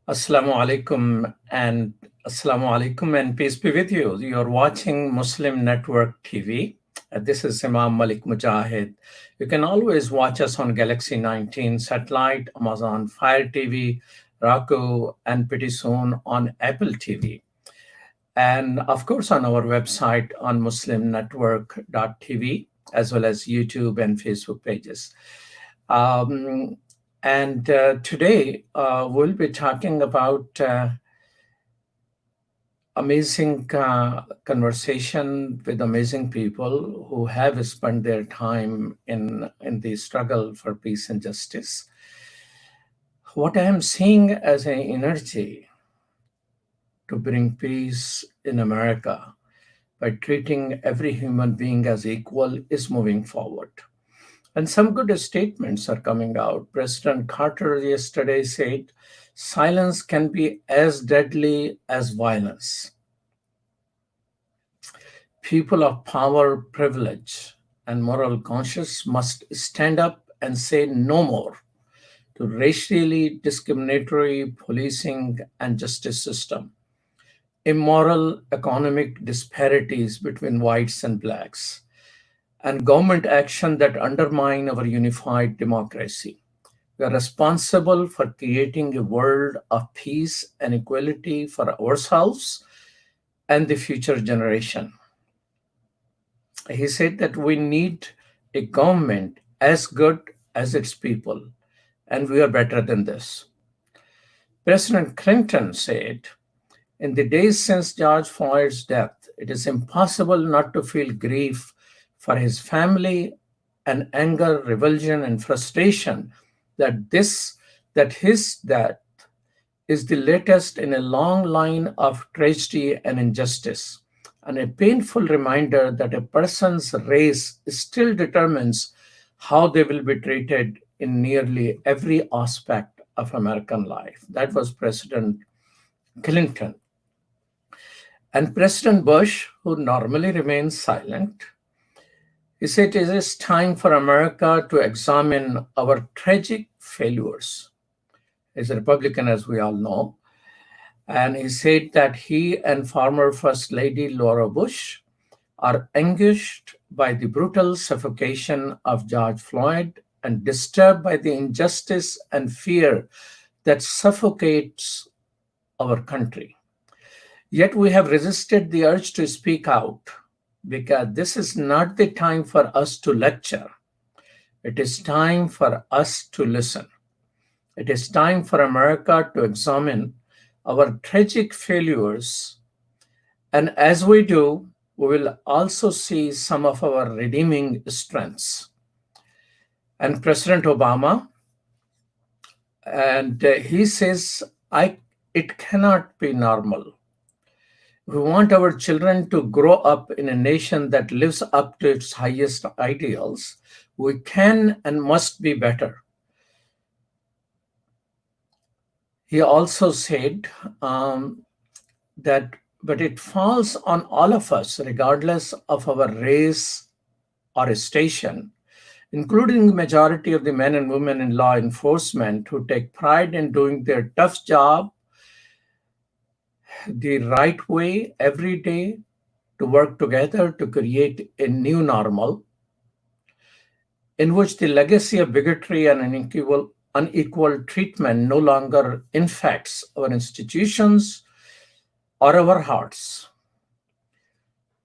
Assalamu alaikum and peace be with you. You're watching Muslim Network TV. This is Imam Malik Mujahid. You can always watch us on Galaxy 19 satellite, Amazon Fire TV, Roku, and pretty soon on Apple TV. And of course on our website on muslimnetwork.tv, as well as YouTube and Facebook pages. Um, and today we'll be talking about amazing conversation with amazing people who have spent their time in the struggle for peace and justice. What I am seeing as an energy to bring peace in America by treating every human being as equal is moving forward. And some good statements are coming out. President Carter yesterday said, silence can be as deadly as violence. People of power, privilege, and moral conscience must stand up and say no more to racially discriminatory policing and justice system, immoral economic disparities between whites and blacks, and government action that undermine our unified democracy. We are responsible for creating a world of peace and equality for ourselves and the future generation. He said that we need a government as good as its people, and we are better than this. President Clinton said, in the days since George Floyd's death, it is impossible not to feel grief for his family and anger, revulsion, and frustration that his death is the latest in a long line of tragedy and injustice, and a painful reminder that a person's race still determines how they will be treated in nearly every aspect of American life. That was President Clinton. And President Bush, who normally remains silent, he said it is time for America to examine our tragic failures. He's a Republican, as we all know. And he said that he and former First Lady Laura Bush are anguished by the brutal suffocation of George Floyd and disturbed by the injustice and fear that suffocates our country. Yet we have resisted the urge to speak out because this is not the time for us to lecture. It is time for us to listen. It is time for America to examine our tragic failures. And as we do, we will also see some of our redeeming strengths. And President Obama, and he says, it cannot be normal. We want our children to grow up in a nation that lives up to its highest ideals. We can and must be better. He also said that, but it falls on all of us, regardless of our race or station, including the majority of the men and women in law enforcement who take pride in doing their tough job the right way every day, to work together to create a new normal in which the legacy of bigotry and unequal treatment no longer infects our institutions or our hearts.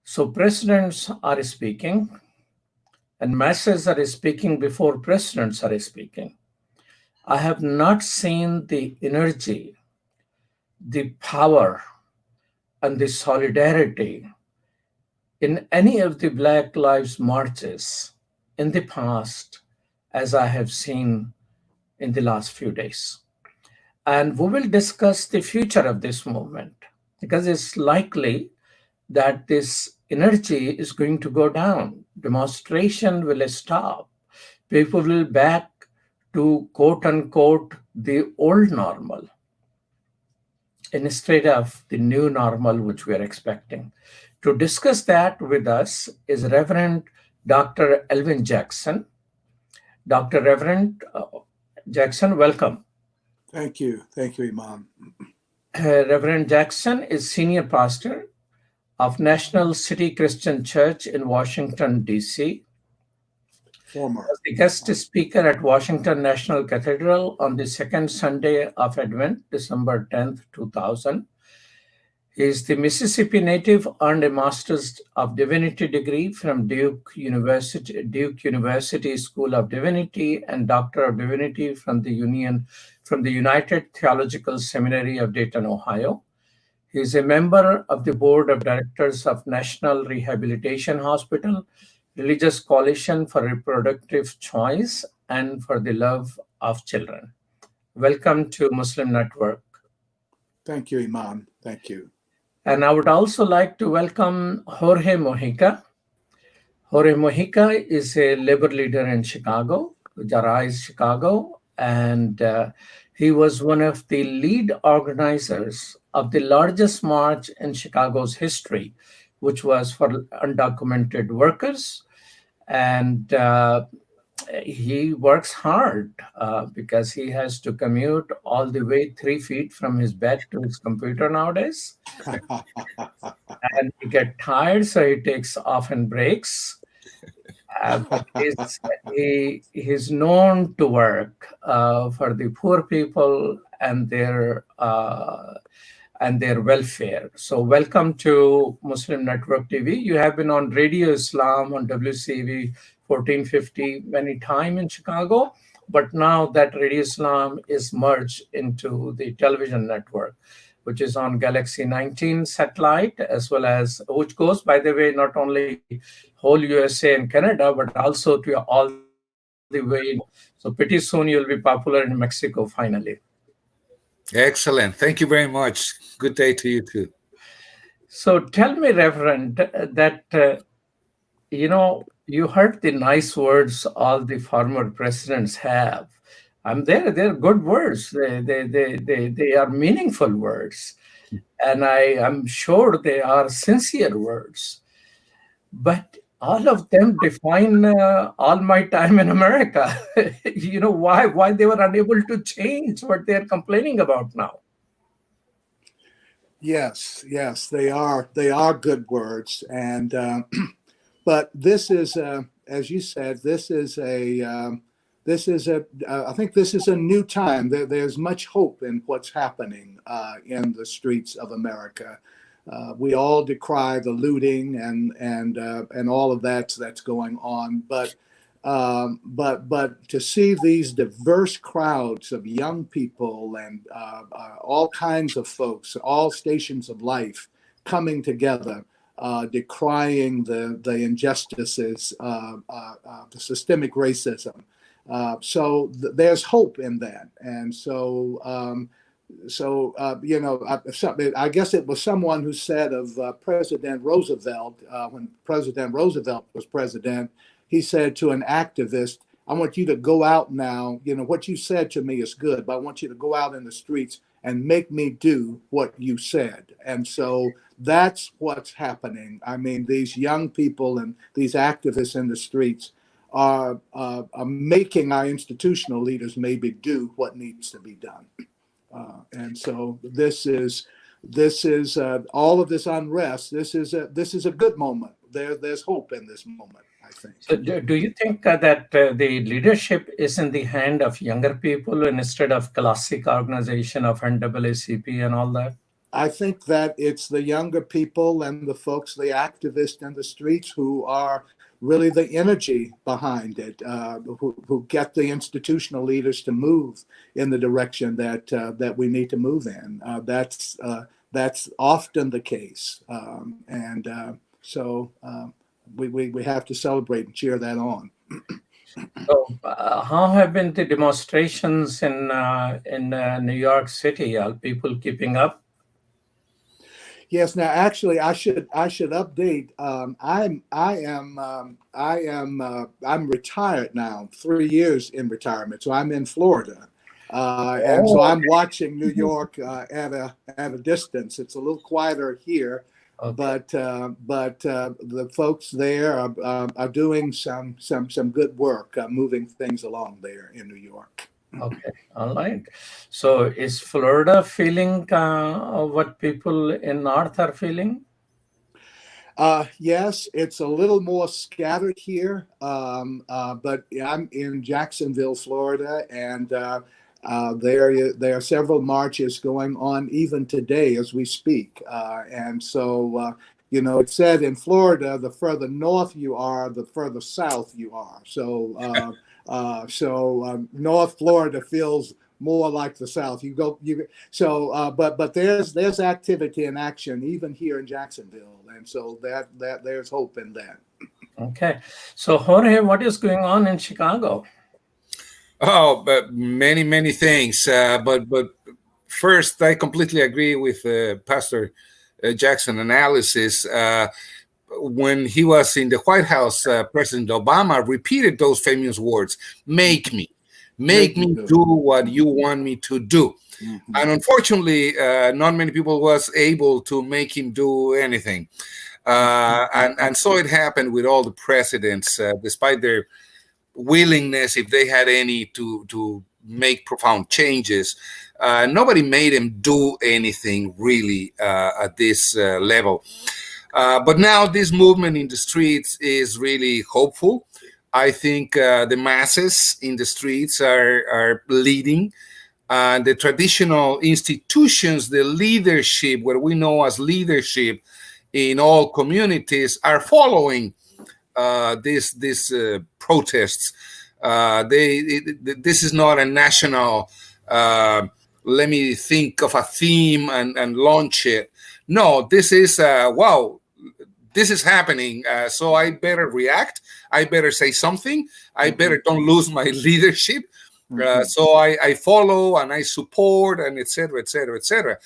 So presidents are speaking, and masses are speaking before presidents are speaking. I have not seen the energy, the power, and the solidarity in any of the Black Lives marches in the past as I have seen in the last few days. And we will discuss the future of this movement because it's likely that this energy is going to go down. Demonstration will stop. People will back to quote unquote the old normal instead of the new normal which we are expecting. To discuss that with us is Reverend Dr. Alvin Jackson. Dr. Reverend Jackson, welcome. Thank you, Imam. Reverend Jackson is senior pastor of National City Christian Church in Washington, D.C. Former. Was the guest speaker at Washington National Cathedral on the second Sunday of Advent, December 10th, 2000. He is the Mississippi native, earned a Master's of Divinity degree from Duke University School of Divinity, and Doctor of Divinity from the United Theological Seminary of Dayton, Ohio. He is a member of the board of directors of National Rehabilitation Hospital, Religious Coalition for Reproductive Choice, and for the Love of Children. Welcome to Muslim Network. Thank you, Imam. Thank you. And I would also like to welcome Jorge Mojica. Jorge Mojica is a labor leader in Chicago, Jarais, Chicago, and he was one of the lead organizers of the largest march in Chicago's history, which was for undocumented workers. And he works hard because he has to commute all the way 3 feet from his bed to his computer nowadays. And he gets tired, so he takes often breaks. But he's known to work for the poor people and their welfare. So welcome to Muslim Network TV. You have been on Radio Islam on WCV 1450 many times in Chicago, but now that Radio Islam is merged into the television network, which is on Galaxy 19 satellite, as well as, which goes, by the way, not only whole USA and Canada, but also to all the way. So pretty soon you'll be popular in Mexico finally. Excellent. Thank you very much. Good day to you too. So tell me, Reverend, that you heard the nice words all the former presidents have. They're good words. They are meaningful words, and I am sure they are sincere words. But all of them define all my time in America. Why they were unable to change what they are complaining about now. Yes, they are. They are good words, and but this is, as you said, this is a. I think this is a new time. There's much hope in what's happening in the streets of America. We all decry the looting and all of that's going on, but to see these diverse crowds of young people and all kinds of folks, all stations of life, coming together, decrying the injustices, the systemic racism. So there's hope in that, and I guess it was someone who said of President Roosevelt, when President Roosevelt was president, he said to an activist, "I want you to go out now. What you said to me is good, but I want you to go out in the streets and make me do what you said." And so that's what's happening. I mean, these young people and these activists in the streets are making our institutional leaders maybe do what needs to be done. And so this is all of this unrest. This is a good moment. There's hope in this moment, I think. So do you think that the leadership is in the hand of younger people instead of classic organization of NAACP and all that? I think that it's the younger people and the folks, the activists in the streets, who are really the energy behind it, who get the institutional leaders to move in the direction that we need to move in. That's often the case, so we have to celebrate and cheer that on. So, how have been the demonstrations in New York City? Are people keeping up? Yes. Now, actually, I should update. I'm retired now. 3 years in retirement, so I'm in Florida, and so I'm watching New York at a distance. It's a little quieter here, okay. but the folks there are doing some good work, moving things along there in New York. Okay, all right. So is Florida feeling what people in North are feeling? Yes, it's a little more scattered here, but I'm in Jacksonville, Florida, and there are several marches going on even today as we speak. And so, it's said in Florida, the further north you are, the further south you are. So North Florida feels more like the South. But there's activity and action even here in Jacksonville, and so that there's hope in that. Okay. So Jorge, what is going on in Chicago? Oh, but many things. But first, I completely agree with Pastor Jackson analysis. When he was in the White House, President Obama repeated those famous words: "Make me, make Make me me do do it. what you want me to do." Mhm. And unfortunately, not many people was able to make him do anything. And so it happened with all the presidents, despite their willingness, if they had any, to make profound changes. Nobody made him do anything really at this level. But now this movement in the streets is really hopeful. I think the masses in the streets are leading. The traditional institutions, the leadership, what we know as leadership in all communities, are following these protests. This is not a national. Let me think of a theme and launch it. No, this is wow. This is happening. So I better react. I better say something. I better don't lose my leadership. Mhm. So I follow and I support and etc. etc. etc.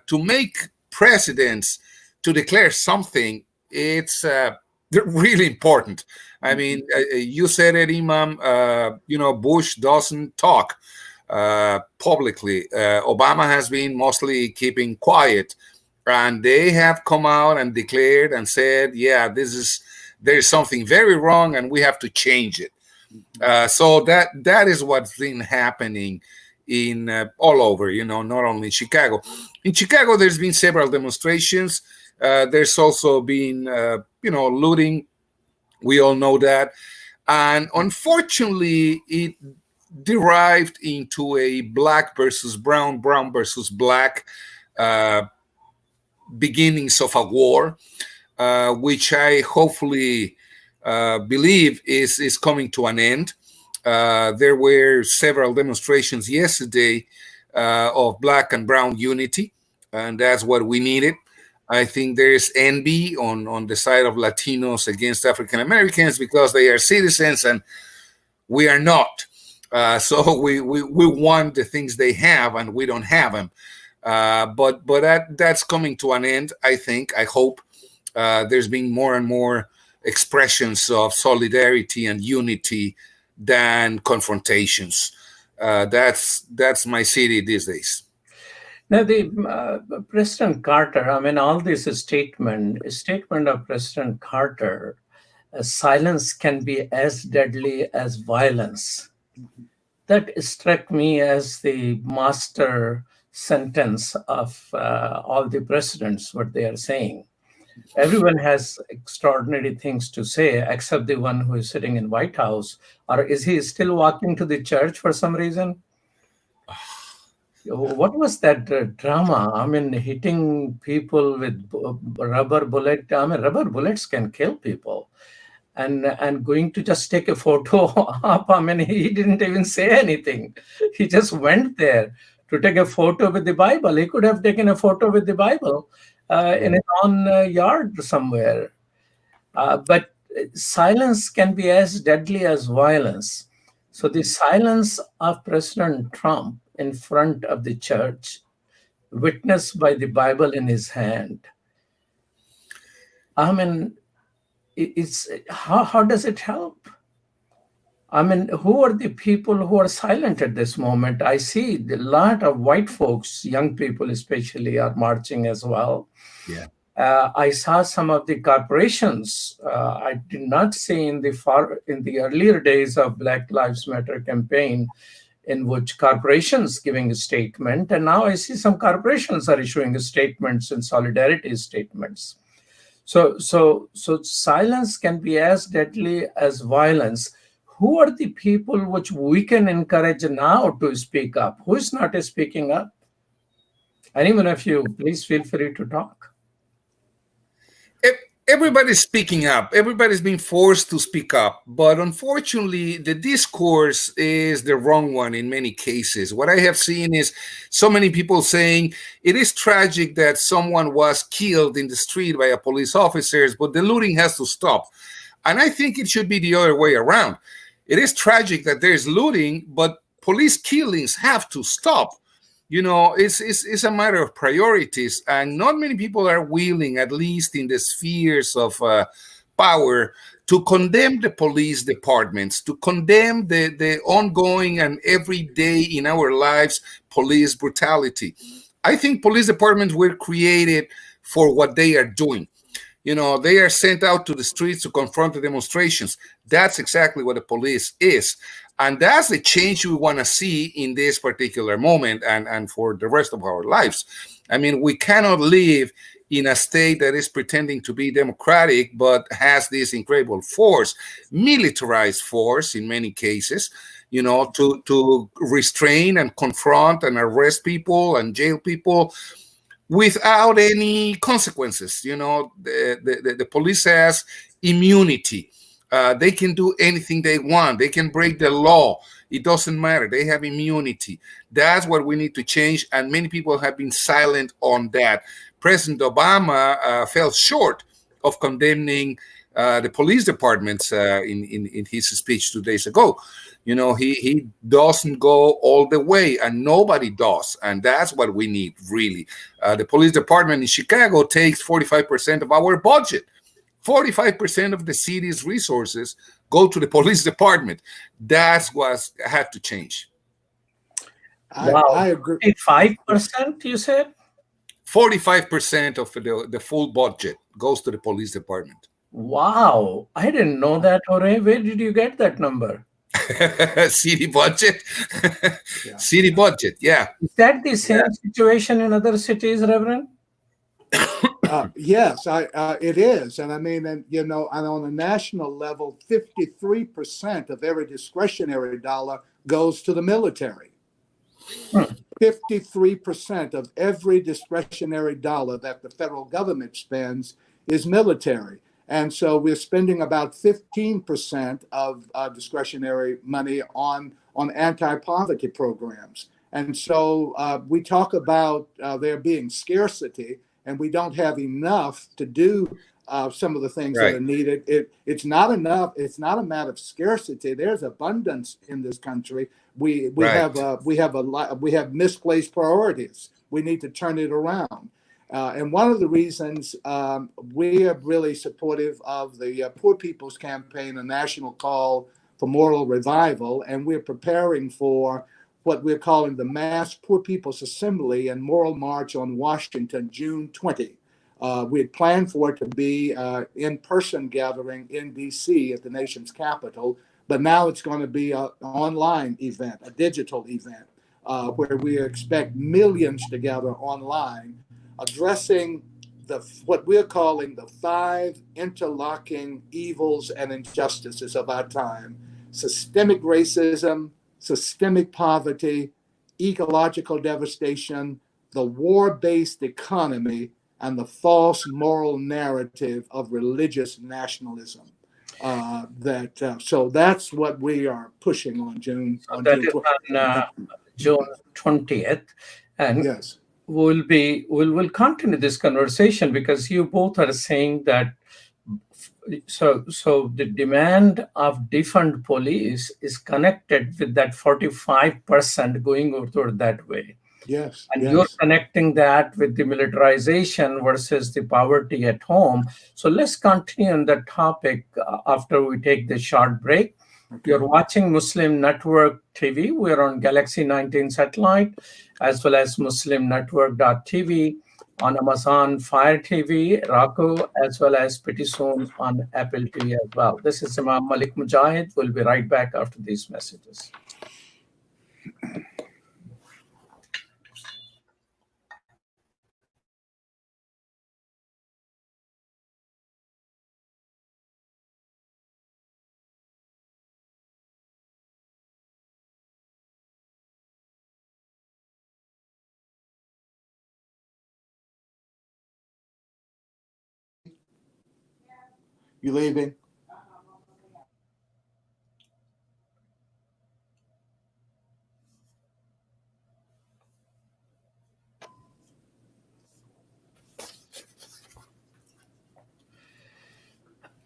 To make presidents to declare something, it's really important. I mean, Mhm. you said it, Imam. Bush doesn't talk publicly. Obama has been mostly keeping quiet, and they have come out and declared and said, "Yeah, there's something very wrong, and we have to change it." So that is what's been happening in all over. Not only in Chicago. In Chicago, there's been several demonstrations. There's also been looting. We all know that, and unfortunately, it derived into a black versus brown, brown versus black uh, beginnings of a war, which I hopefully believe is coming to an end. There were several demonstrations yesterday of black and brown unity, and that's what we needed. I think there is envy on the side of Latinos against African Americans because they are citizens and we are not. So we want the things they have and we don't have them. But that's coming to an end. I hope. There's been more and more expressions of solidarity and unity than confrontations. That's my city these days. Now, the President Carter. I mean, all this statement of President Carter. Silence can be as deadly as violence. That struck me as the master sentence of all the presidents, what they are saying. Everyone has extraordinary things to say except the one who is sitting in White House. Or is he still walking to the church for some reason? What was that drama? I mean, hitting people with rubber bullet. I mean, rubber bullets can kill people. And going to just take a photo up. I mean, he didn't even say anything. He just went there to take a photo with the Bible. He could have taken a photo with the Bible in his own yard somewhere. But silence can be as deadly as violence. So the silence of President Trump in front of the church, witnessed by the Bible in his hand. I mean, it's how does it help? I mean, who are the people who are silent at this moment? I see a lot of white folks, young people especially, are marching as well. Yeah. I saw some of the corporations. I did not see in the earlier days of Black Lives Matter campaign. in which corporations giving a statement, and now I see some corporations are issuing statements and solidarity statements. So silence can be as deadly as violence. Who are the people which we can encourage now to speak up? Who is not speaking up? Anyone of you, please feel free to talk. Everybody's speaking up. Everybody's being forced to speak up. But unfortunately, the discourse is the wrong one in many cases. What I have seen is so many people saying it is tragic that someone was killed in the street by a police officers, but the looting has to stop. And I think it should be the other way around. It is tragic that there is looting, but police killings have to stop. It's a matter of priorities, and not many people are willing, at least in the spheres of power, to condemn the police departments, to condemn the ongoing and everyday in our lives police brutality. I think police departments were created for what they are doing. They are sent out to the streets to confront the demonstrations. That's exactly what the police is. And that's the change we want to see in this particular moment and for the rest of our lives. I mean, we cannot live in a state that is pretending to be democratic, but has this incredible force, militarized force in many cases, to restrain and confront and arrest people and jail people without any consequences. The police has immunity. They can do anything they want. They can break the law. It doesn't matter. They have immunity. That's what we need to change. And many people have been silent on that. President Obama fell short of condemning the police departments in his speech 2 days ago. He doesn't go all the way, and nobody does. And that's what we need, really. The police department in Chicago takes 45% of our budget. 45% of the city's resources go to the police department. That's what had to change. I agree. 5%, you said? 45% of the full budget goes to the police department. Wow. I didn't know that, Jorge. Where did you get that number? City budget. Yeah. City budget, yeah. Is that the same situation in other cities, Reverend? Yes, it is. And I mean, and on a national level, 53% of every discretionary dollar goes to the military. 53% of every discretionary dollar that the federal government spends is military. And so we're spending about 15% of discretionary money on anti-poverty programs. And so we talk about there being scarcity, and we don't have enough to do some of the things that are needed. It's not enough. It's not a matter of scarcity. There's abundance in this country. We have misplaced priorities. We need to turn it around. And one of the reasons we are really supportive of the Poor People's Campaign, a national call for moral revival, and we're preparing for what we're calling the Mass Poor People's Assembly and Moral March on Washington, June 20. We had planned for it to be an in-person gathering in D.C. at the nation's capital, but now it's going to be an online event, a digital event, where we expect millions to gather online, addressing what we're calling the 5 interlocking evils and injustices of our time: systemic racism, systemic poverty, ecological devastation, the war-based economy, and the false moral narrative of religious nationalism. So that's what we are pushing on June. June 20th, and yes, we'll continue this conversation, because you both are saying that. So the demand of defund police is connected with that 45% going over that way. Yes. And you're connecting that with the militarization versus the poverty at home. So let's continue on that topic after we take the short break. Okay. You're watching Muslim Network TV. We're on Galaxy 19 satellite, as well as muslimnetwork.tv, on Amazon Fire TV, Roku, as well as pretty soon on Apple TV as well. This is Imam Malik Mujahid. We'll be right back after these messages. You leaving?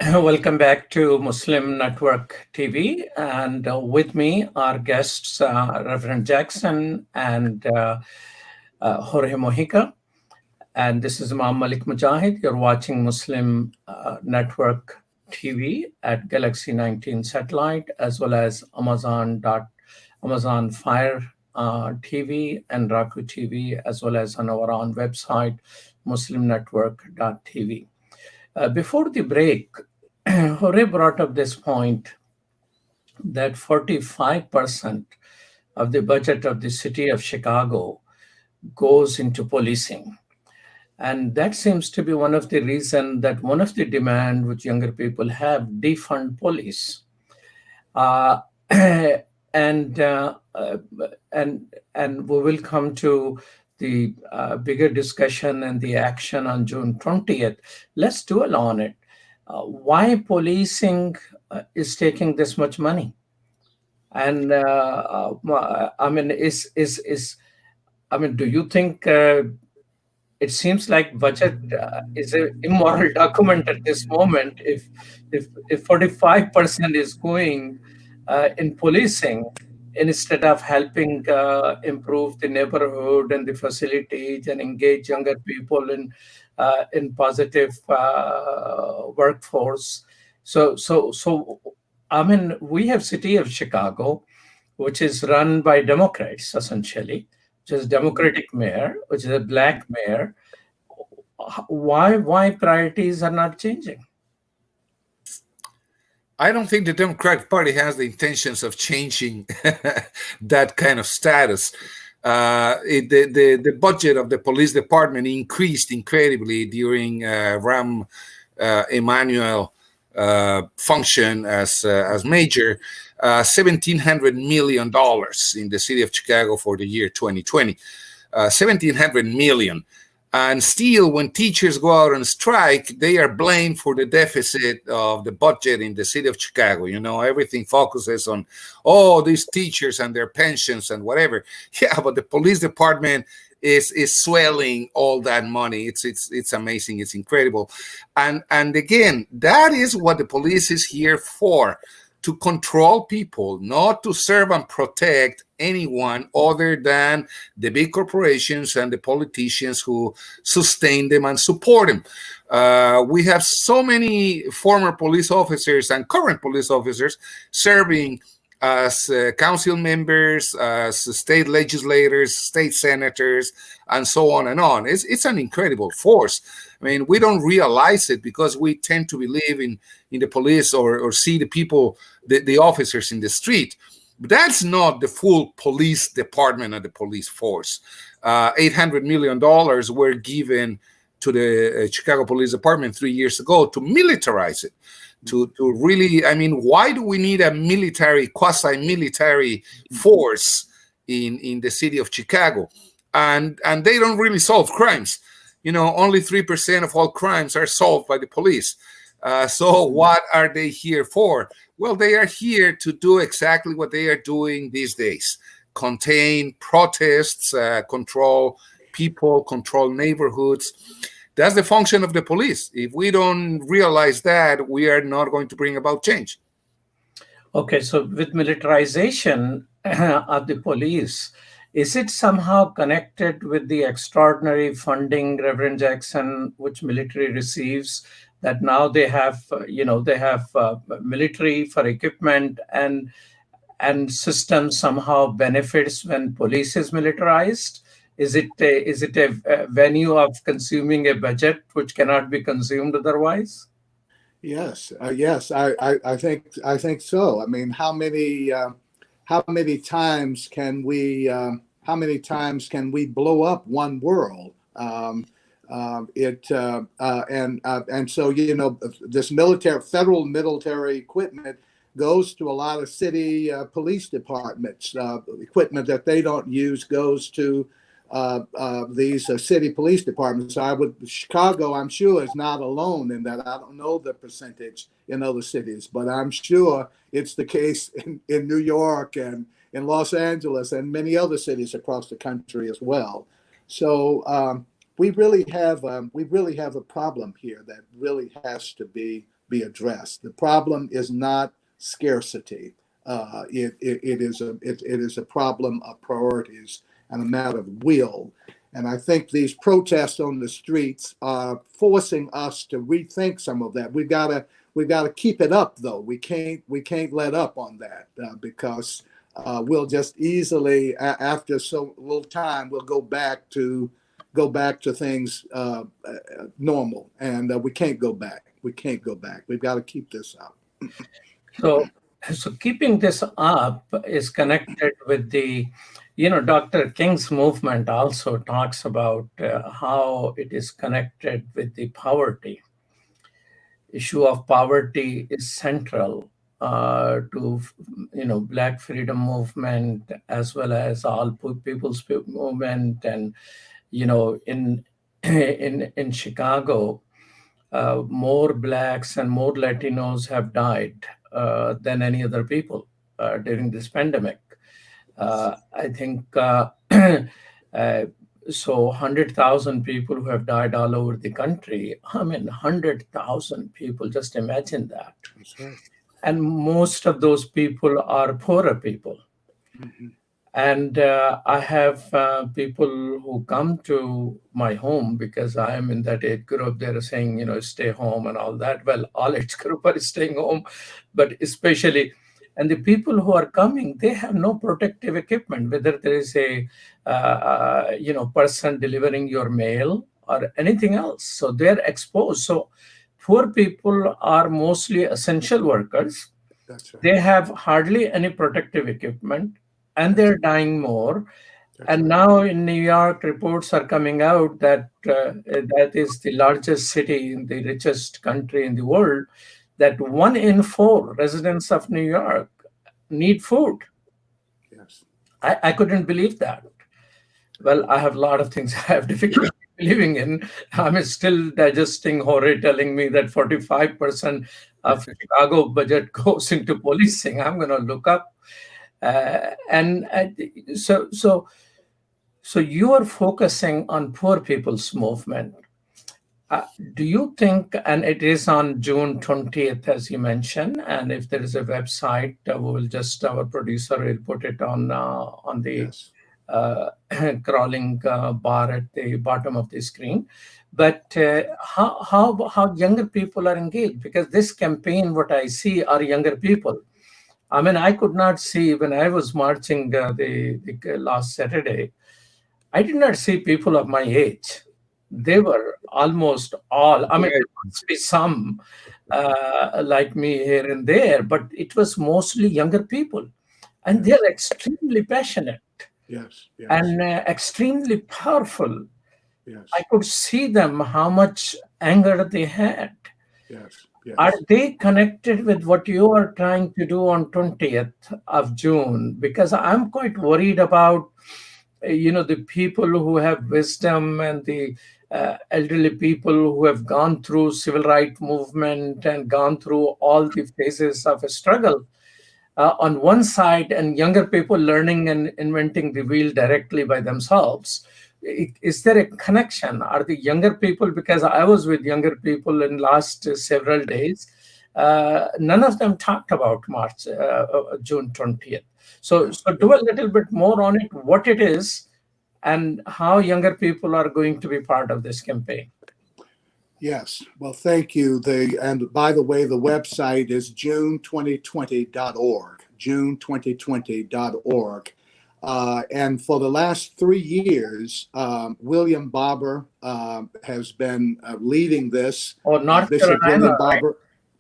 Welcome back to Muslim Network TV. And with me are guests Reverend Jackson and Jorge Mojica. And this is Imam Malik Mujahid. You're watching Muslim Network TV at Galaxy 19 satellite, as well as Amazon Fire TV and Raku TV, as well as on our own website, muslimnetwork.tv. Before the break, Jorge brought up this point that 45% of the budget of the city of Chicago goes into policing. And that seems to be one of the reasons that one of the demand which younger people have, defund police. And we will come to the bigger discussion and the action on June 20th. Let's dwell on it. Why policing is taking this much money? And I mean, do you think it seems like budget is an immoral document at this moment? If 45% is going in policing instead of helping improve the neighborhood and the facilities and engage younger people in positive workforce. So I mean, we have city of Chicago, which is run by Democrats essentially, which is Democratic mayor, which is a black mayor. Why priorities are not changing? I don't think the Democratic Party has the intentions of changing that kind of status. The budget of the police department increased incredibly during Rahm Emanuel function as mayor, $1,700 million in the city of Chicago for the year 2020, $1,700 million. And still, when teachers go out on strike, they are blamed for the deficit of the budget in the city of Chicago. You know, everything focuses on, oh, these teachers and their pensions and whatever. Yeah, but the police department is swelling all that money. It's amazing. It's incredible. And again, that is what the police is here for, to control people, not to serve and protect anyone other than the big corporations and the politicians who sustain them and support them. We have so many former police officers and current police officers serving as council members, as state legislators, state senators, and so on and on. It's an incredible force. I mean, we don't realize it because we tend to believe in the police or see the people, the officers in the street. But that's not the full police department of the police force. $800 million were given to the Chicago Police Department 3 years ago to militarize it. To really, I mean, why do we need a military, quasi-military force in the city of Chicago? And they don't really solve crimes. You know, only 3% of all crimes are solved by the police. So what are they here for? Well, they are here to do exactly what they are doing these days: contain protests, control people, control neighborhoods. That's the function of the police. If we don't realize that, we are not going to bring about change. Okay, so with militarization of the police, is it somehow connected with the extraordinary funding, Reverend Jackson, which military receives? That now they have, military for equipment and system somehow benefits when police is militarized? Is it a venue of consuming a budget which cannot be consumed otherwise? Yes, yes, I think so. I mean, how many times can we blow up one world? And so, you know, this federal military equipment goes to a lot of city police departments. Equipment that they don't use goes to these city police departments. Chicago, I'm sure, is not alone in that. I don't know the percentage in other cities, but I'm sure it's the case in New York and in Los Angeles and many other cities across the country as well. So we really have a problem here that really has to be addressed. The problem is not scarcity. It is a problem of priorities and a matter of will. And I think these protests on the streets are forcing us to rethink some of that. We got to keep it up, though. We can't let up on that because we'll just easily, after so little time, we'll go back to things normal, and we can't go back. We can't go back. We've got to keep this up. So, so keeping this up is connected with the, Dr. King's movement also talks about how it is connected with the poverty. Issue of poverty is central to, Black freedom movement as well as all people's movement, and in in Chicago, more blacks and more Latinos have died than any other people during this pandemic. I think so 100,000 people who have died all over the country. I mean, 100,000 people, just imagine that. That's right. And most of those people are poorer people. Mm-hmm. And I have people who come to my home because I am in that age group. They're saying, stay home and all that. Well, all age group are staying home, but especially, and the people who are coming, they have no protective equipment, whether there is a, person delivering your mail or anything else. So they're exposed. So poor people are mostly essential workers. That's right. They have hardly any protective equipment, and they're dying more. And right. Now in New York, reports are coming out that that is the largest city in the richest country in the world, that 1 in 4 residents of New York need food. Yes. I couldn't believe that. Well, I have a lot of things I have difficulty believing in. I'm still digesting Jorge telling me that 45% of Chicago budget goes into policing. I'm going to look up. So you are focusing on poor people's movement. Do you think, and it is on June 20th, as you mentioned, and if there is a website, our producer will put it on the Yes. crawling bar at the bottom of the screen. But how younger people are engaged? Because this campaign, what I see are younger people. I mean, I could not see when I was marching the last Saturday, I did not see people of my age. They were almost all, I mean, there must be some like me here and there, but it was mostly younger people. And they're extremely passionate. Yes. Yes. And extremely powerful. Yes. I could see them, how much anger they had. Yes. Yes. Are they connected with what you are trying to do on 20th of June? Because I'm quite worried about, the people who have wisdom and the elderly people who have gone through civil rights movement and gone through all the phases of a struggle on one side, and younger people learning and inventing the wheel directly by themselves. Is there a connection? Are the younger people, because I was with younger people in last several days, none of them talked about March, June 20th. So do a little bit more on it, what it is, and how younger people are going to be part of this campaign. Yes. Well, thank you. And by the way, the website is june2020.org, june2020.org. And for the last 3 years, William Barber has been leading this. Oh, North Bishop Carolina, William Barber, right?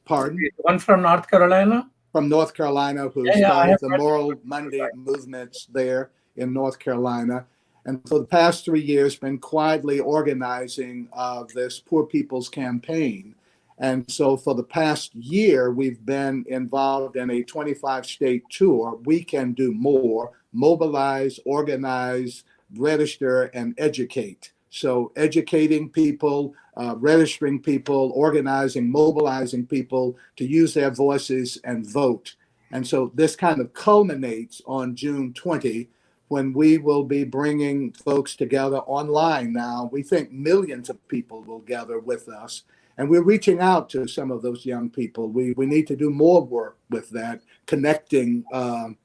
Pardon? One from North Carolina? From North Carolina, who started the Moral Monday movements there in North Carolina. And for the past 3 years, been quietly organizing this Poor People's Campaign. And so for the past year, we've been involved in a 25-state tour. We can do more, mobilize, organize, register, and educate. So educating people, registering people, organizing, mobilizing people to use their voices and vote. And so this kind of culminates on June 20, when we will be bringing folks together online now. We think millions of people will gather with us. And we're reaching out to some of those young people. We need to do more work with that, connecting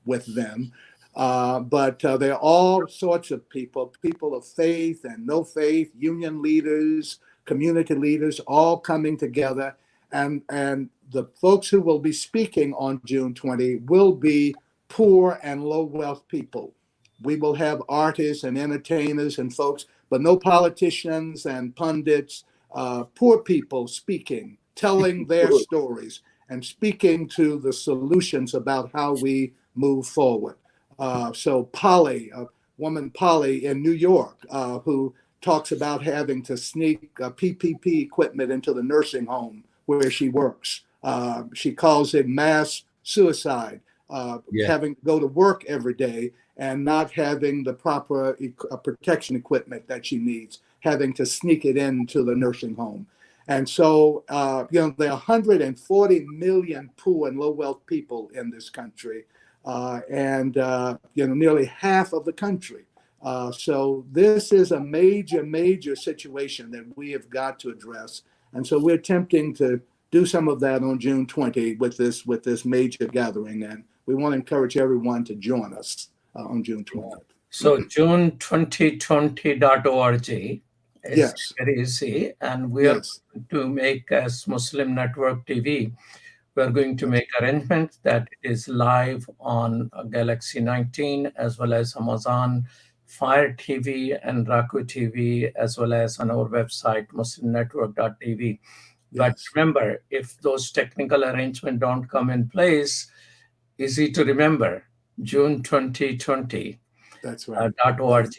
with them. But there are all sorts of people, people of faith and no faith, union leaders, community leaders, all coming together. And the folks who will be speaking on June 20 will be poor and low wealth people. We will have artists and entertainers and folks, but no politicians and pundits, poor people speaking, telling their stories and speaking to the solutions about how we move forward. So Polly, a woman Polly in New York, who talks about having to sneak PPP equipment into the nursing home where she works. She calls it mass suicide, having to go to work every day and not having the proper protection equipment that she needs, having to sneak it into the nursing home. And so, there are 140 million poor and low wealth people in this country, and nearly half of the country. So this is a major, major situation that we have got to address. And so we're attempting to do some of that on June 20 with this major gathering. And we want to encourage everyone to join us on June 20th. So June2020.org is Yes. very easy. And we are going to make, as Muslim Network TV, we are going to make arrangements that it is live on Galaxy 19 as well as Amazon Fire TV and Raku TV, as well as on our website, muslimnetwork.tv. But remember, if those technical arrangements don't come in place, easy to remember, June2020. That's right. .org.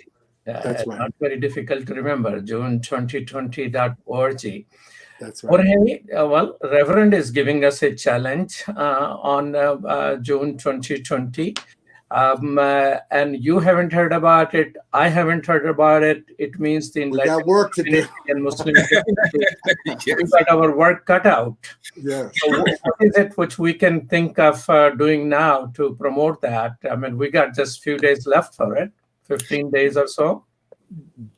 That's right. Not very difficult to remember, June2020.org. That's right. Jorge, well, Reverend is giving us a challenge on June 2020. And you haven't heard about it. I haven't heard about it. It means the we got work to do. And Muslim we've got our work cut out. Yes. So what is it which we can think of doing now to promote that? I mean, we got just a few days left for it, 15 days or so.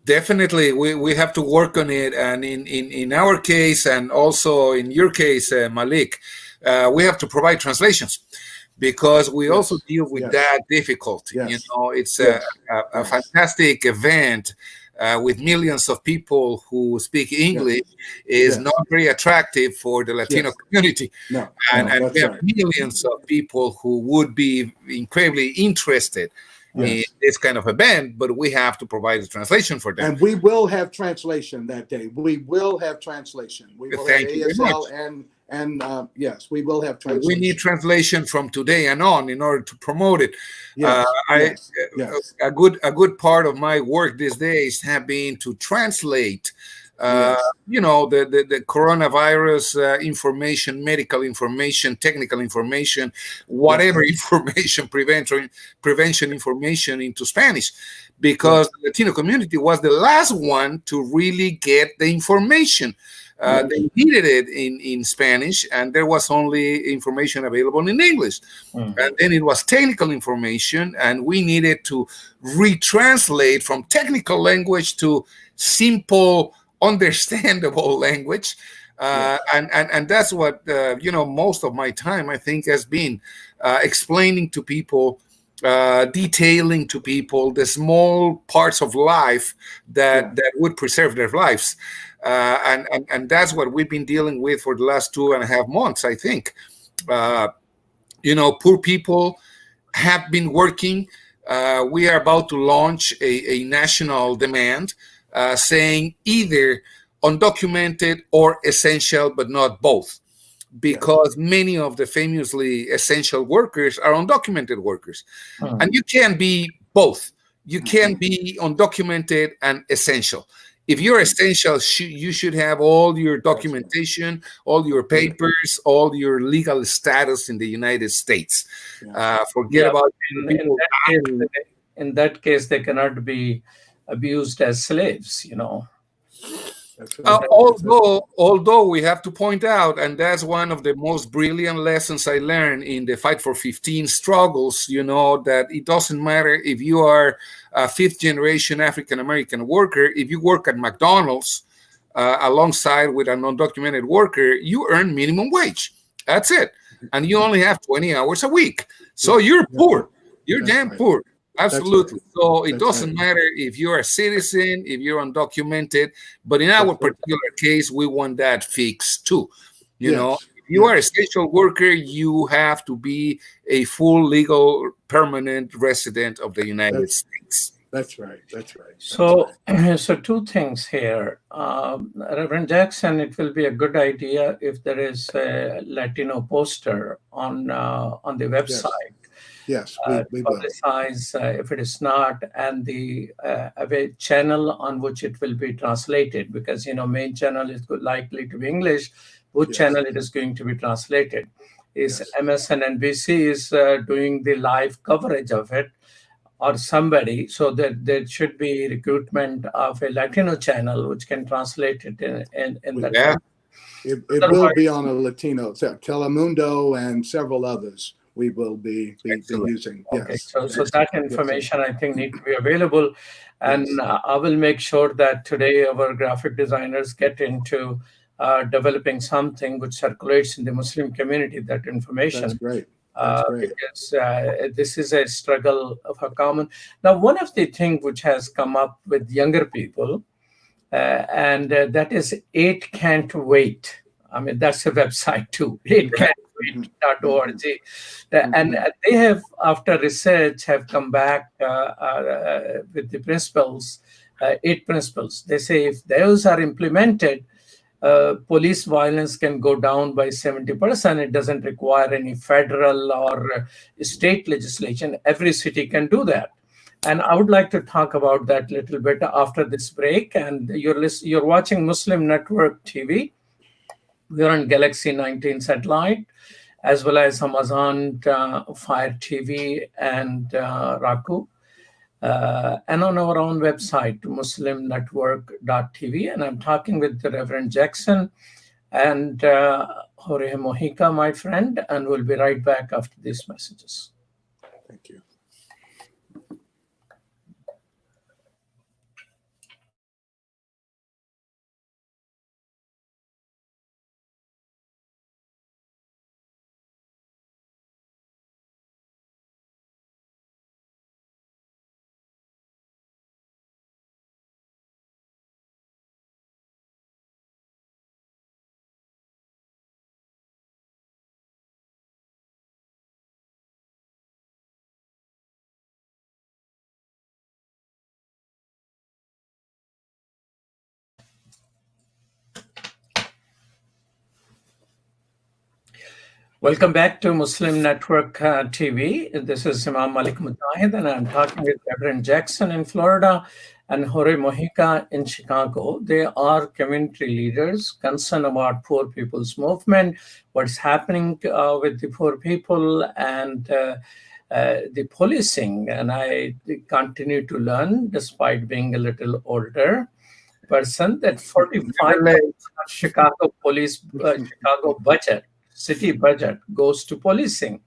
Definitely, we have to work on it. And in our case, and also in your case, Malik, we have to provide translations, because we also deal with that difficulty. It's a fantastic event with millions of people who speak English is not very attractive for the Latino community. And we have millions of people who would be incredibly interested in this kind of event, but we have to provide a translation for them. And we will have translation that day. We will have translation. We will have ASL and yes, we will have translation. We need translation from today and on in order to promote it. A good part of my work these days have been to translate the coronavirus information, medical information, technical information, whatever information, prevention information into Spanish, because the Latino community was the last one to really get the information. They needed it in Spanish, and there was only information available in English. And then it was technical information, and we needed to retranslate from technical language to simple, understandable language. And that's what, most of my time, I think, has been explaining to people, detailing to people the small parts of life that would preserve their lives. And that's what we've been dealing with for the last 2.5 months, I think. Poor people have been working. We are about to launch a national demand saying either undocumented or essential, but not both, because many of the famously essential workers are undocumented workers. And you can't be both. You can't be undocumented and essential. If you're essential, you should have all your documentation, all your papers, all your legal status in the United States. Forget about people. in that case, they cannot be abused as slaves, That's right. Although we have to point out, and that's one of the most brilliant lessons I learned in the Fight for 15 struggles, that it doesn't matter if you are a fifth generation African American worker, if you work at McDonald's alongside with an undocumented worker, you earn minimum wage. That's it. And you only have 20 hours a week. So you're poor. You're damn poor. Absolutely. Right. So it doesn't matter if you're a citizen, if you're undocumented, but in our particular case, we want that fixed too. If you are a essential worker, you have to be a full legal permanent resident of the United States. That's right. That's right. So two things here. Reverend Jackson, it will be a good idea if there is a Latino poster on the website. Yes, we publicize if it is not, and the a channel on which it will be translated, because main channel is likely to be English. Which channel it is going to be translated? Is MSNBC is doing the live coverage of it, or somebody? So that there should be recruitment of a Latino channel which can translate it in that. Yeah. It will be on a Latino, Telemundo and several others. We will be using. Okay, so that information I think need to be available, and I will make sure that today our graphic designers get into developing something which circulates in the Muslim community. That information. That's great. That's great. Because this is a struggle of a common. Now, one of the things which has come up with younger people, and that is 8 Can't Wait. I mean, that's a website too. 8can'twait.org. And they have, after research, have come back with the principles, 8 principles. They say if those are implemented, police violence can go down by 70%. It doesn't require any federal or state legislation. Every city can do that. And I would like to talk about that a little bit after this break. And you're watching Muslim Network TV. We're on Galaxy 19 satellite, as well as Amazon Fire TV and Roku. And on our own website, muslimnetwork.tv. And I'm talking with the Reverend Jackson and Jorge Mojica, my friend, and we'll be right back after these messages. Thank you. Welcome back to Muslim Network TV. This is Imam Malik Mujahid, and I'm talking with Reverend Jackson in Florida and Jorge Mojica in Chicago. They are community leaders concerned about poor people's movement, what's happening with the poor people, and the policing. And I continue to learn, despite being a little older person, that 45% of Chicago police, Chicago budget, city budget goes to policing.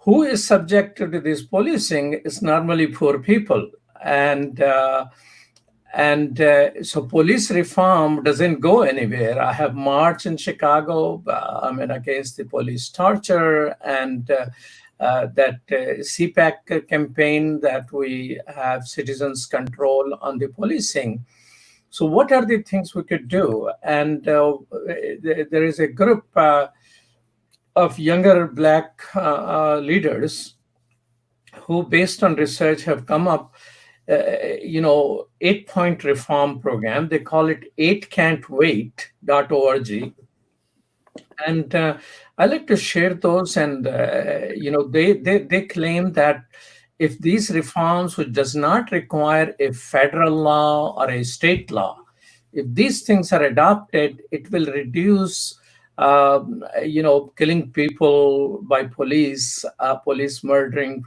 Who is subjected to this policing is normally poor people. And so police reform doesn't go anywhere. I have marched in Chicago, against the police torture, and that CPAC campaign that we have citizens control on the policing. So what are the things we could do? And there is a group of younger Black leaders who, based on research, have come up, 8-point reform program. They call it 8can'twait.org. And I like to share those. And, they claim that if these reforms, which does not require a federal law or a state law, if these things are adopted, it will reduce killing people by police, police murdering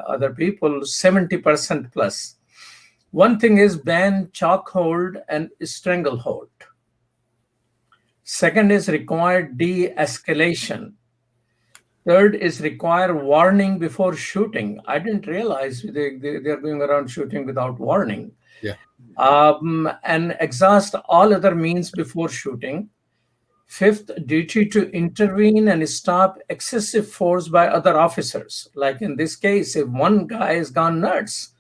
other people, 70% plus. One thing is ban chokehold and stranglehold. Second is required de-escalation. Third is require warning before shooting. I didn't realize they're going around shooting without warning. Yeah. And exhaust all other means before shooting. Fifth, duty to intervene and stop excessive force by other officers. Like in this case, if one guy has gone nuts,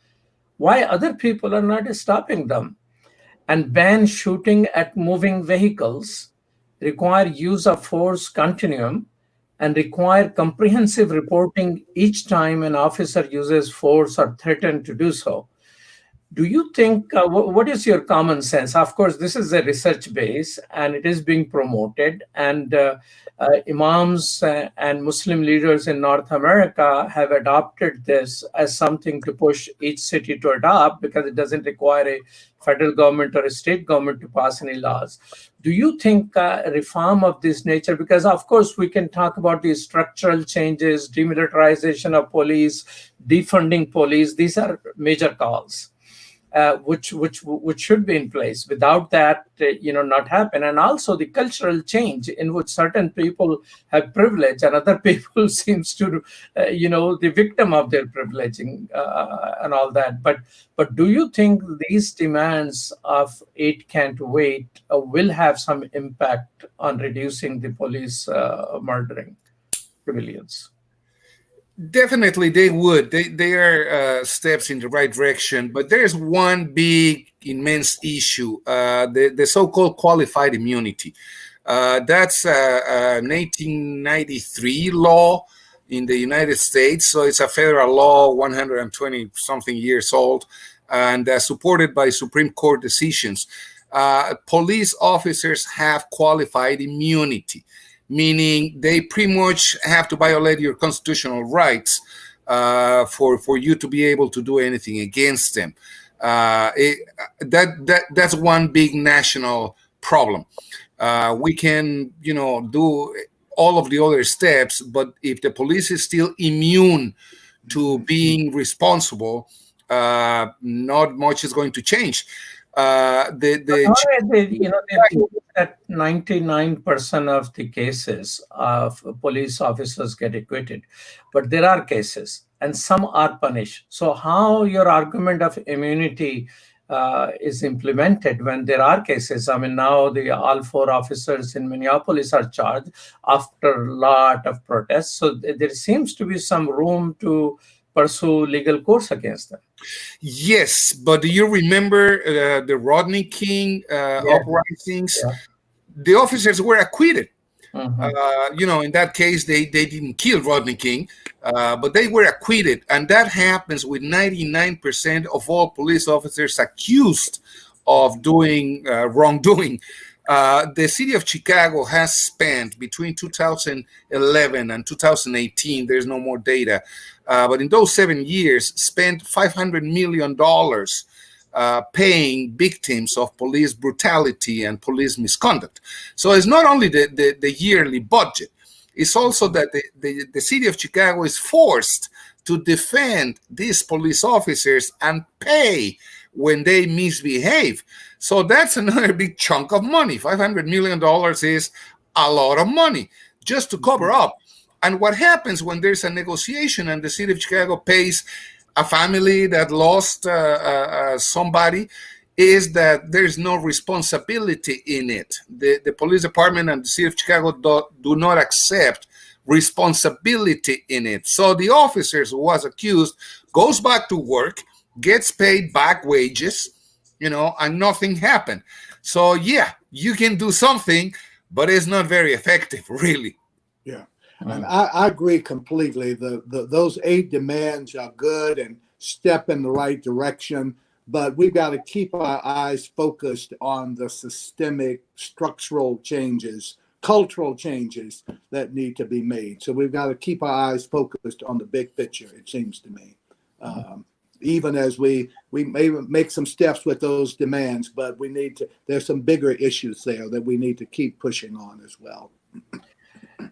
why other people are not stopping them? And ban shooting at moving vehicles, require use of force continuum, and require comprehensive reporting each time an officer uses force or threatened to do so. Do you think, what is your common sense? Of course, this is a research base and it is being promoted, and imams and Muslim leaders in North America have adopted this as something to push each city to adopt, because it doesn't require a federal government or a state government to pass any laws. Do you think reform of this nature, because of course we can talk about the structural changes, demilitarization of police, defunding police, these are major calls. Which should be in place. Without that, not happen. And also the cultural change in which certain people have privilege and other people seems to, the victim of their privileging and all that. But do you think these demands of 8 can't wait will have some impact on reducing the police murdering civilians? Definitely, they would. They are steps in the right direction, but there's one big, immense issue: the so-called qualified immunity. That's an 1893 law in the United States, so it's a federal law, 120 something years old, and supported by Supreme Court decisions. Police officers have qualified immunity, meaning they pretty much have to violate your constitutional rights for you to be able to do anything against them. That's one big national problem. We can, do all of the other steps, but if the police is still immune to being responsible, not much is going to change. That 99% of the cases of police officers get acquitted, but there are cases and some are punished. So how your argument of immunity is implemented when there are cases? I mean, now all 4 officers in Minneapolis are charged after a lot of protests. So there seems to be some room to pursue legal course against them. Yes, but do you remember the Rodney King uprisings? Yeah. The officers were acquitted. Mm-hmm. In that case, they didn't kill Rodney King, but they were acquitted. And that happens with 99% of all police officers accused of doing wrongdoing. The city of Chicago has spent between 2011 and 2018, there's no more data, but in those 7 years, spent $500 million paying victims of police brutality and police misconduct. So it's not only the yearly budget, it's also that the city of Chicago is forced to defend these police officers and pay when they misbehave. So that's another big chunk of money. $500 million is a lot of money just to cover up. And what happens when there's a negotiation and the city of Chicago pays a family that lost somebody is that there's no responsibility in it. The police department and the city of Chicago do not accept responsibility in it. So the officers who was accused goes back to work, gets paid back wages, and nothing happened. So yeah, you can do something, but it's not very effective, really. Yeah. And I agree completely. Those 8 demands are good and step in the right direction, but we've got to keep our eyes focused on the systemic structural changes, cultural changes that need to be made. So we've got to keep our eyes focused on the big picture, it seems to me. Even as we may make some steps with those demands, but there's some bigger issues there that we need to keep pushing on as well.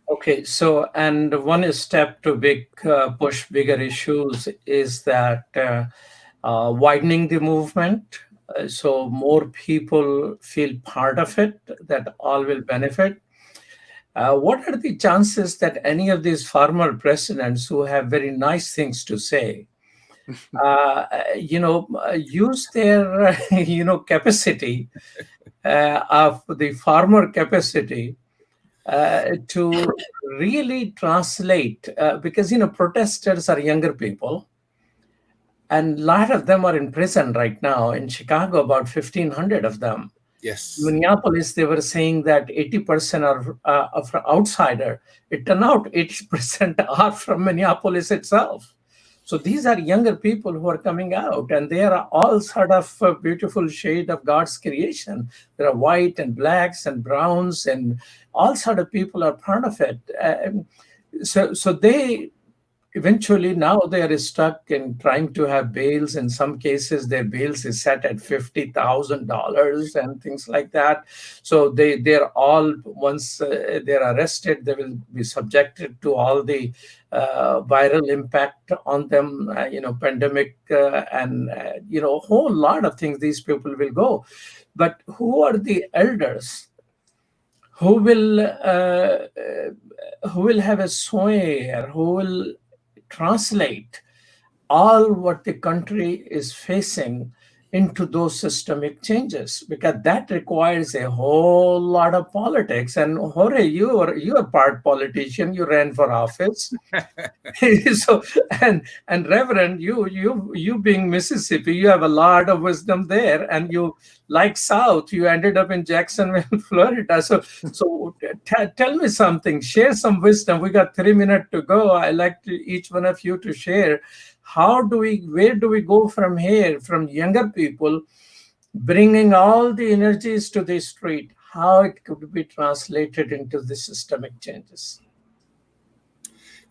Okay, so and one step to push bigger issues is that widening the movement, so more people feel part of it, that all will benefit. What are the chances that any of these former presidents who have very nice things to say, use their capacity of the farmer capacity to really translate, because protesters are younger people, and a lot of them are in prison right now in Chicago, about 1,500 of them. Yes. Minneapolis, they were saying that 80% are from outsider. It turned out 80% are from Minneapolis itself. So these are younger people who are coming out, and they are all sort of a beautiful shade of God's creation. There are white and blacks and browns, and all sort of people are part of it. So they eventually now they are stuck in trying to have bails. In some cases their bails is set at $50,000 and things like that. So they're all, once they're arrested, they will be subjected to all the viral impact on them, pandemic, and a whole lot of things. These people will go, but who are the elders who will have a sway, or who will translate all what the country is facing into those systemic changes? Because that requires a whole lot of politics. And Jorge, you are part politician, you ran for office. So and Reverend, you being Mississippi, you have a lot of wisdom there, and you like South, you ended up in Jacksonville, Florida. So tell me something, share some wisdom. We got 3 minutes to go. I like to each one of you to share, where do we go from here, from younger people bringing all the energies to the street, how it could be translated into the systemic changes?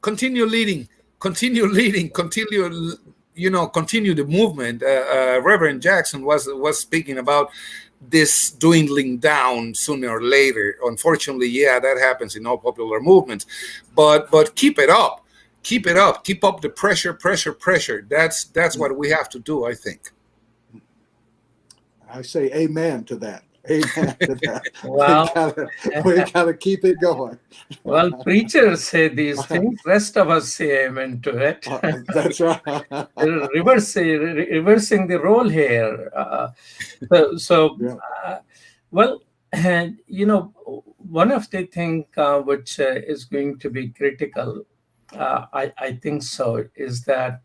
Continue leading, continue leading, continue the movement. Reverend Jackson was speaking about this dwindling down sooner or later. Unfortunately, yeah, that happens in all popular movements. But keep it up, keep it up, keep up the pressure, pressure, pressure. That's what we have to do, I think. I say amen to that. Amen to that. Wow. We gotta keep it going. Well, preachers say these things, rest of us say amen to it. That's right. Reversing the role here. Well, and one of the things which is going to be critical, I think so, is that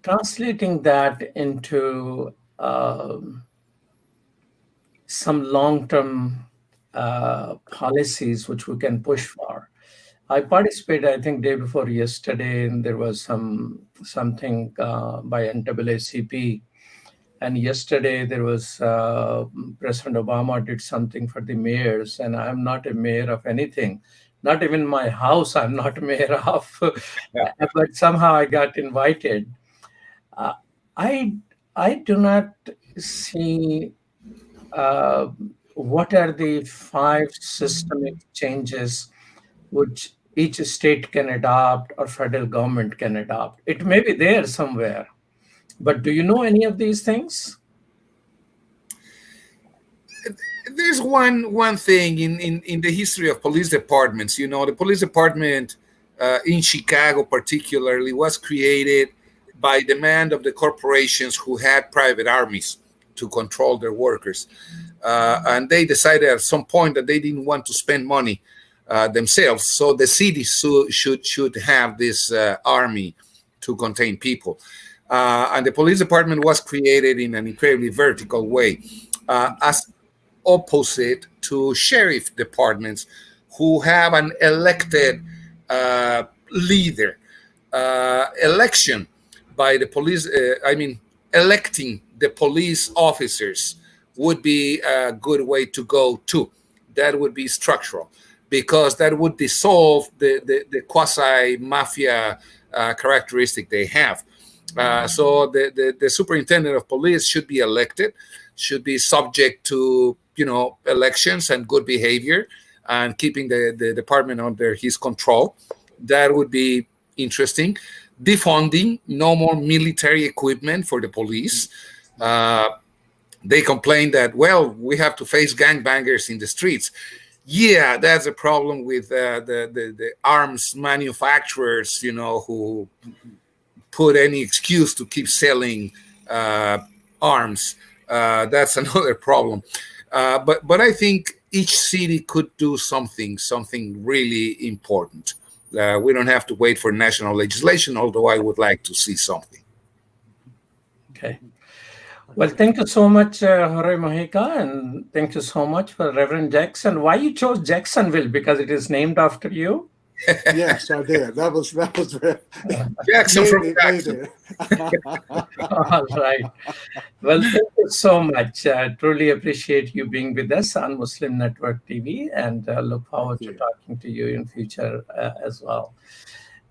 translating that into some long-term policies which we can push for. I participated, I think, day before yesterday, and there was something by NAACP. And yesterday there was President Obama did something for the mayors, and I'm not a mayor of anything, not even my house. I'm not a mayor of, but somehow I got invited. I do not see what are the 5 systemic changes which each state can adopt or federal government can adopt. It may be there somewhere, but do you know any of these things? There's one thing in the history of police departments. The police department in Chicago particularly was created by demand of the corporations who had private armies to control their workers. And they decided at some point that they didn't want to spend money themselves, so the city should have this army to contain people. And the police department was created in an incredibly vertical way, as opposite to sheriff departments who have an elected leader. Election by the police, electing the police officers would be a good way to go too. That would be structural, because that would dissolve the quasi-mafia characteristic they have. So the superintendent of police should be elected, should be subject to elections and good behavior and keeping the department under his control. That would be interesting. Defunding, no more military equipment for the police. They complain that, well, we have to face gangbangers in the streets. Yeah, that's a problem with the arms manufacturers, who put any excuse to keep selling arms. That's another problem. But I think each city could do something really important. We don't have to wait for national legislation, although I would like to see something. Okay. Well, thank you so much, Jorge Mojica, and thank you so much for Reverend Jackson. Why you chose Jacksonville? Because it is named after you? Yes, I did. That was very, Jackson from Jackson. All right. Well, thank you so much. Truly appreciate you being with us on Muslim Network TV, and look forward to talking to you in future as well.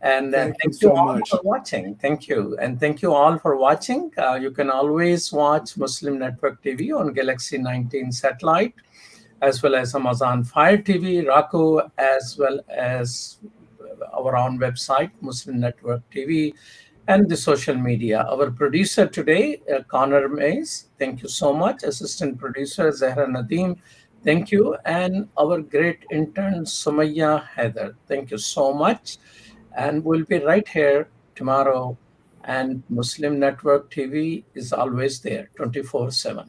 And thank you so all much for watching. Thank you. And thank you all for watching. You can always watch Muslim Network TV on Galaxy 19 satellite, as well as Amazon Fire TV, Roku, as well as our own website, Muslim Network TV, and the social media. Our producer today, Connor Mays, thank you so much. Assistant producer, Zahra Nadeem, thank you. And our great intern, Sumaya Heather, thank you so much. And we'll be right here tomorrow. And Muslim Network TV is always there, 24/7.